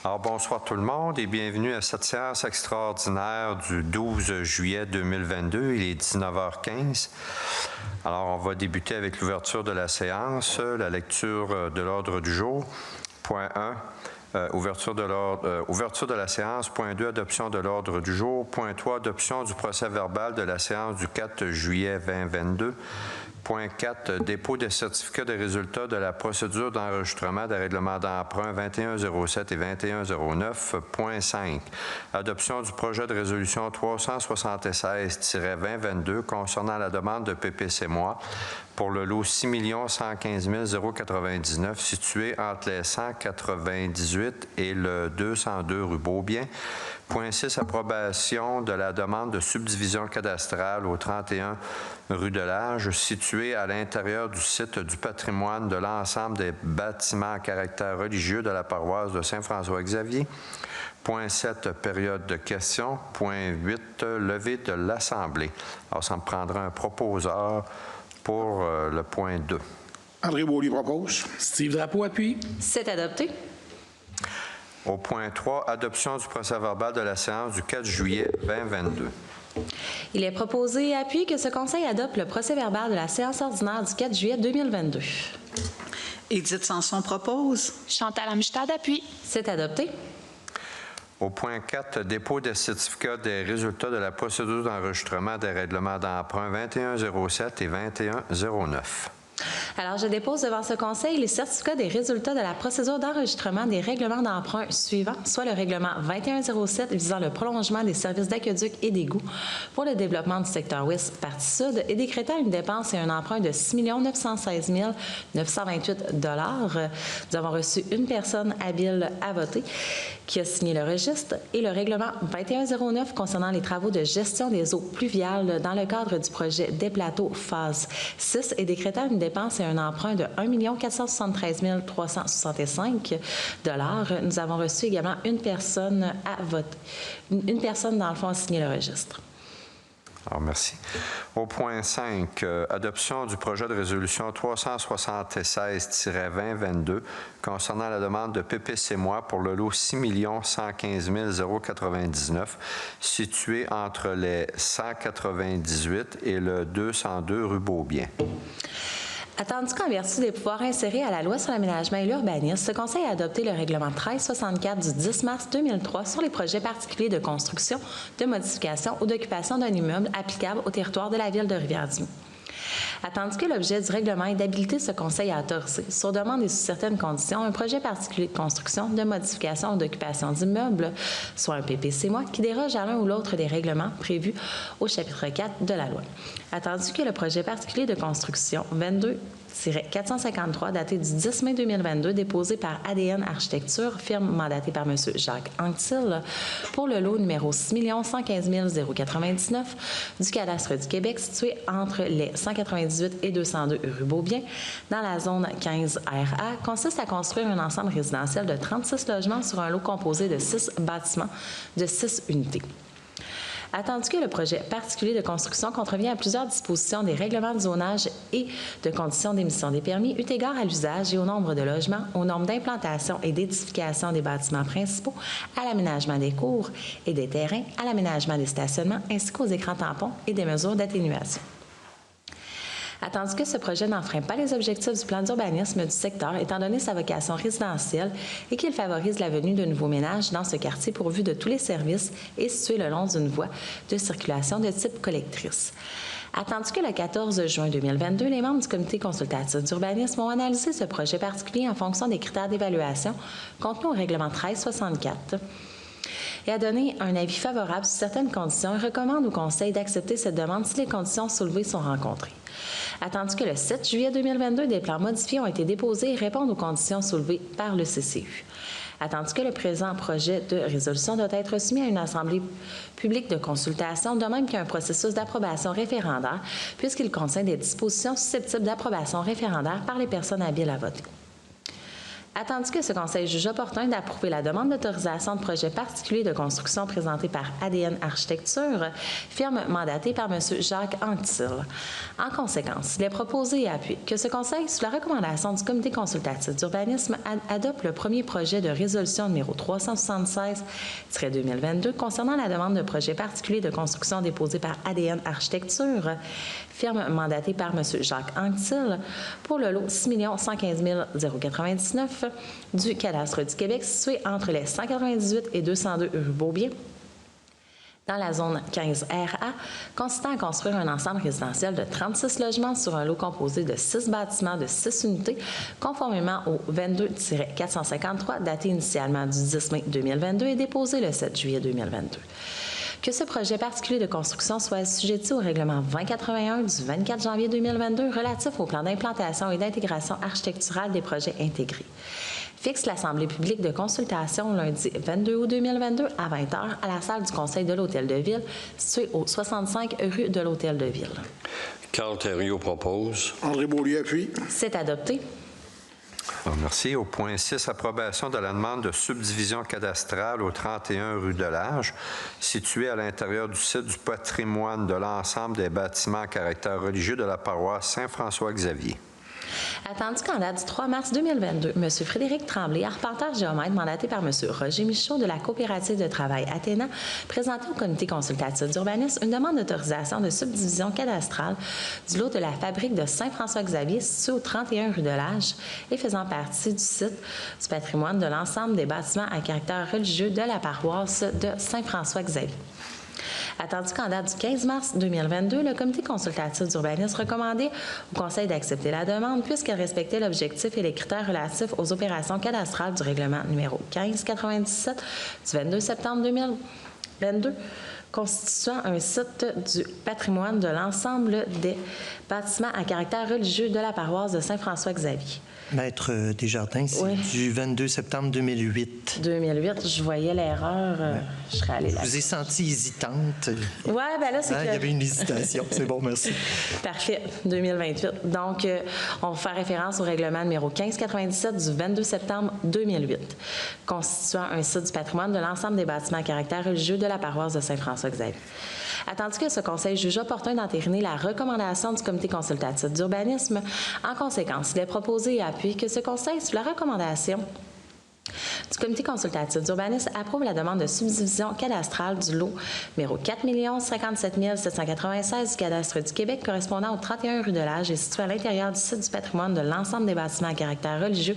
Alors, bonsoir tout le monde et bienvenue à cette séance extraordinaire du 12 juillet 2022. Il est 19h15. Alors, on va débuter avec l'ouverture de la séance, la lecture de l'ordre du jour. Point 1, ouverture de la séance. Point 2, adoption de l'ordre du jour. Point 3, adoption du procès-verbal de la séance du 4 juillet 2022. Point 4, dépôt des certificats de résultats de la procédure d'enregistrement des règlements d'emprunt 2107 et 2109. Point 5, adoption du projet de résolution 376-2022 concernant la demande de PPC-Moi pour le lot 6 115 099 situé entre les 198 et le 202 rue Beaubien. Point 6, approbation de la demande de subdivision cadastrale au 31 rue de l'Age, située à l'intérieur du site du patrimoine de l'ensemble des bâtiments à caractère religieux de la paroisse de Saint-François-Xavier. Point 7, période de questions. Point 8, levée de l'Assemblée. Alors, ça me prendra un proposeur pour le point 2. André Beaulieu propose. Steve Drapeau appuie. C'est adopté. Au point 3, adoption du procès-verbal de la séance du 4 juillet 2022. Il est proposé et appuyé que ce Conseil adopte le procès-verbal de la séance ordinaire du 4 juillet 2022. Édith Sanson propose. Chantal Amistad appuie. C'est adopté. Au point 4, dépôt des certificats des résultats de la procédure d'enregistrement des règlements d'emprunt 2107 et 2109. Alors, je dépose devant ce Conseil les certificats des résultats de la procédure d'enregistrement des règlements d'emprunt suivants, soit le règlement 2107 visant le prolongement des services d'aqueduc et d'égouts pour le développement du secteur ouest partie sud et décrétant une dépense et un emprunt de 6 916 928 $. Nous avons reçu une personne habile à voter qui a signé le registre et le règlement 2109 concernant les travaux de gestion des eaux pluviales dans le cadre du projet des plateaux phase 6 et décrétant une dépense et un emprunt de 1 473 365 $. Nous avons reçu également une personne à voter. Une personne, dans le fond, a signé le registre. Alors, merci. Au point 5, adoption du projet de résolution 376-2022 concernant la demande de PPC-Moi pour le lot 6 115 099 situé entre les 198 et le 202 rue Beaubien. Attendu qu'en vertu des pouvoirs insérés à la Loi sur l'aménagement et l'urbanisme, ce Conseil a adopté le règlement 1364 du 10 mars 2003 sur les projets particuliers de construction, de modification ou d'occupation d'un immeuble applicable au territoire de la ville de Rivière-du-Loup. Attendu que l'objet du règlement est d'habiliter ce Conseil à autoriser, sur demande et sous certaines conditions, un projet particulier de construction, de modification ou d'occupation d'immeuble, soit un PPC-Moi, qui déroge à l'un ou l'autre des règlements prévus au chapitre 4 de la loi. Attendu que le projet particulier de construction 22-453, daté du 10 mai 2022, déposé par ADN Architecture, firme mandatée par M. Jacques Anctil, pour le lot numéro 6 115 099 du cadastre du Québec, situé entre les 198 et 202 rue Beaubien, dans la zone 15 RA, consiste à construire un ensemble résidentiel de 36 logements sur un lot composé de 6 bâtiments de 6 unités. Attendu que le projet particulier de construction contrevient à plusieurs dispositions des règlements de zonage et de conditions d'émission des permis, eu égard à l'usage et au nombre de logements, aux normes d'implantation et d'édification des bâtiments principaux, à l'aménagement des cours et des terrains, à l'aménagement des stationnements, ainsi qu'aux écrans tampons et des mesures d'atténuation. Attendu que ce projet n'enfreint pas les objectifs du plan d'urbanisme du secteur, étant donné sa vocation résidentielle et qu'il favorise la venue de nouveaux ménages dans ce quartier pourvu de tous les services et situé le long d'une voie de circulation de type collectrice. Attendu que le 14 juin 2022, les membres du comité consultatif d'urbanisme ont analysé ce projet particulier en fonction des critères d'évaluation contenus au règlement 1364 et a donné un avis favorable sous certaines conditions et recommande au Conseil d'accepter cette demande si les conditions soulevées sont rencontrées. Attendu que le 7 juillet 2022, des plans modifiés ont été déposés et répondent aux conditions soulevées par le CCU. Attendu que le présent projet de résolution doit être soumis à une assemblée publique de consultation, de même qu'un processus d'approbation référendaire, puisqu'il contient des dispositions susceptibles d'approbation référendaire par les personnes habiles à voter. Attendu que ce Conseil juge opportun d'approuver la demande d'autorisation de projet particulier de construction présentée par ADN Architecture, firme mandatée par M. Jacques Anctil. En conséquence, il est proposé et appuyé que ce Conseil, sous la recommandation du Comité consultatif d'urbanisme, adopte le premier projet de résolution numéro 376-2022 concernant la demande de projet particulier de construction déposée par ADN Architecture, firme mandatée par M. Jacques Anctil, pour le lot 6 115 099 du cadastre du Québec situé entre les 198 et 202 rue Beaubien, dans la zone 15RA, consistant à construire un ensemble résidentiel de 36 logements sur un lot composé de 6 bâtiments de 6 unités, conformément au 22-453, daté initialement du 10 mai 2022 et déposé le 7 juillet 2022. Que ce projet particulier de construction soit assujetti au règlement 2081 du 24 janvier 2022 relatif au plan d'implantation et d'intégration architecturale des projets intégrés. Fixe l'Assemblée publique de consultation lundi 22 août 2022 à 20h à la salle du Conseil de l'Hôtel de Ville, située au 65 rue de l'Hôtel de Ville. Carl Thériault propose. André Beaulieu appuie. C'est adopté. Merci. Au point 6, approbation de la demande de subdivision cadastrale au 31 rue de l'Age, située à l'intérieur du site du patrimoine de l'ensemble des bâtiments à caractère religieux de la paroisse Saint-François-Xavier. Attendu qu'en date du 3 mars 2022, M. Frédéric Tremblay, arpenteur géomètre mandaté par M. Roger Michaud de la coopérative de travail Athéna, présenté au comité consultatif d'urbanisme une demande d'autorisation de subdivision cadastrale du lot de la fabrique de Saint-François-Xavier situé au 31 rue de l'Age et faisant partie du site du patrimoine de l'ensemble des bâtiments à caractère religieux de la paroisse de Saint-François-Xavier. Attendu qu'en date du 15 mars 2022, le comité consultatif d'urbanisme recommandait au Conseil d'accepter la demande puisqu'elle respectait l'objectif et les critères relatifs aux opérations cadastrales du règlement numéro 1597 du 22 septembre 2022, constituant un site du patrimoine de l'ensemble des bâtiments à caractère religieux de la paroisse de Saint-François-Xavier. Maître Desjardins, c'est Oui. du 22 septembre 2008. 2008, je voyais l'erreur, je serais allée là. Je vous ai senti hésitante. Ouais, ben là, c'est Il y avait une hésitation. C'est bon, merci. Parfait, 2028. Donc, on va faire référence au règlement numéro 1597 du 22 septembre 2008, constituant un site du patrimoine de l'ensemble des bâtiments à caractère religieux de la paroisse de Saint-François-Xavier. Attendu que ce Conseil juge opportun d'entériner la recommandation du comité consultatif d'urbanisme, en conséquence, il est proposé et appuyé que ce Conseil, sous la recommandation du comité consultatif d'urbanisme, approuve la demande de subdivision cadastrale du lot numéro 4 057 796 du cadastre du Québec correspondant au 31 rue de l'Age et situé à l'intérieur du site du patrimoine de l'ensemble des bâtiments à caractère religieux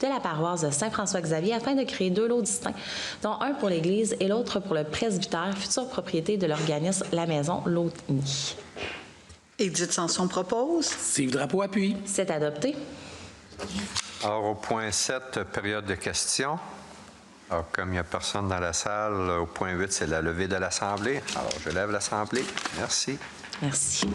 de la paroisse de Saint-François-Xavier afin de créer 2 lots distincts, dont un pour l'Église et l'autre pour le presbytère, future propriété de l'organisme La Maison Lotny. Édith Sanson propose. Steve Drapeau appuie. C'est adopté. Alors, au point 7, période de questions. Alors, comme il n'y a personne dans la salle, au point 8, c'est la levée de l'Assemblée. Alors, je lève l'Assemblée. Merci. Merci.